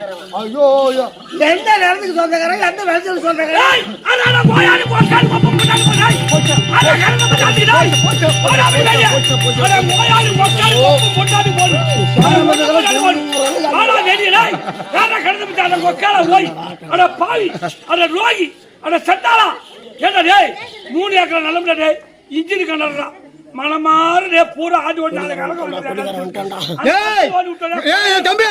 ஐயோ எந்த நேரத்துக்கு சொந்தக்காரங்க எந்த வேலைக்கு சொந்தக்காரங்க மூணு ஏக்கர் நிலம்புடே இன்ஜின் கண்டா மனமாறு பூரா ஆடி ஓடி தம்பி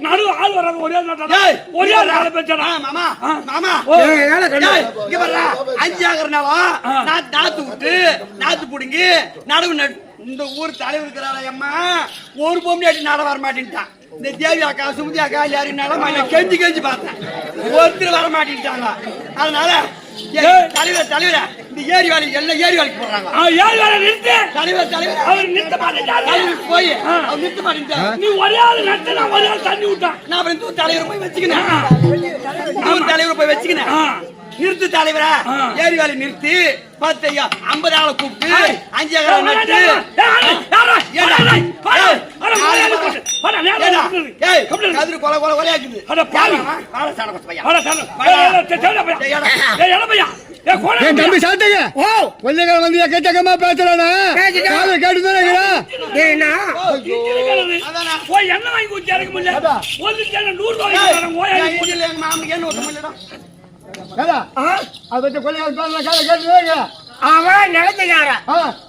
நடு ஆள் வராங்க ஒரே ஆள் பேசுறா மாமா மாமா 5 ஏக்கர்னாலும் நாத்து விட்டு நாத்து புடுங்கி நடுவு இந்த ஊர் தலைவர் இருக்கிறாள் அம்மா ஒரு பொம்பளை அடி நட வர மாட்டேன்ட்டான். இந்த தேவி அக்கா சுமதி அக்கா யாருனாலும் கெஞ்சி கெஞ்சி பார்த்தேன் ஒருத்தர் வர மாட்டேன்ட்டாங்க. அதனால தலைவர் தலைவர இந்த ஏரி வேலை எல்லாம் ஏரி வேலைக்கு போடுறாங்க. ஏரி வேலை நிறுத்து தலைவர் தலைவர் அவர் நிறுத்த மாட்டேன்ட்டாரு போய் அவர் நிறுத்த மாட்டேன்ட்டாரு. நீ ஒரே ஆள் நட்டு நான் ஒரே ஆள் தண்ணி விட்டான். நான் அப்புறம் தலைவர் போய் வச்சுக்கினேன் தலைவர் போய் வச்சுக்கினேன் நிறுத்து தலைவரா ஏரி வேலை நிறுத்தி 10 50 ஆளை கூப்பிட்டு 5 ஏக்கர் நட்டு கதிரு கொலை கொலை கொலையாக்குது. தம்பி சாத்தங்க கொல்லைகள் வந்து எக்கச்சக்கமா பேசுறானா கேட்டுதான் என்ன வாங்கி குடிச்சு இறக்க முடியல 100 மாமனுக்கு என்ன ஒட்டு முடியல அவன் நிலத்துக்கார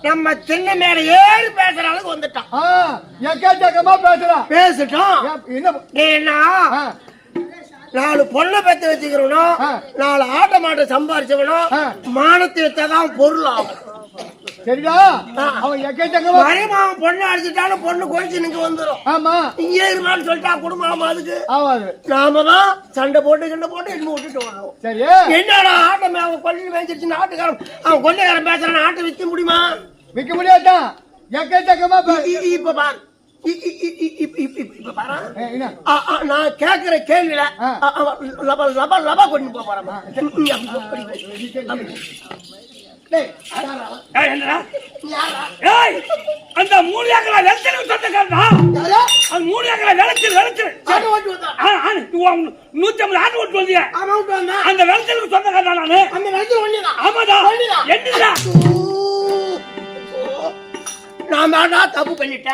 நம்ம சின்ன மேல ஏறி பேசுற அளவுக்கு வந்துட்டான். எக்கச்சக்கமா பேசுறான் பேசிட்டோம். என்ன 4 பொண்ணை பெற்று வச்சுக்கிறவனும் 4 ஆட்ட மாட்டை சம்பாரிச்சவனும் மானத்தை தான் பொருள் ஆகும். சரிடா அவன் எக்கச்சக்கமா மறைமாவன் பொண்ணு அடிச்சுட்டாலும் பொண்ணு கோயிச்சு நீங்க வந்துடும். ஆமா இங்கே இருமான்னு சொல்லிட்டா குடும்பம் அதுக்கு ஆவாது. நாம தான் சண்டை போட்டு இன்னும் விட்டுட்டு வரணும். சரி என்னடா ஆட்டம் அவன் கொள்ளி வேஞ்சிருச்சு ஆட்டுக்காரன் அவன் கொள்ளைக்காரன் பேசுறான் ஆட்டை விற்க முடியுமா? விற்க முடியாதா எக்கச்சக்கமா இப்ப பாரு நான் கேக்குற கேள்வியில கொண்டு போறேன். அந்த 3 ஏக்கரா விளைச்சல் சொந்தக்காரா அந்த 3 ஏக்கரா விளைச்சல் 150 ஆண்டு ஓட்டு வந்தியா அந்த விளைச்சலுக்கு சொந்தக்காரா நானு. ஆமாடா என்னடா நான் தப்பு பண்ணிட்டேன்.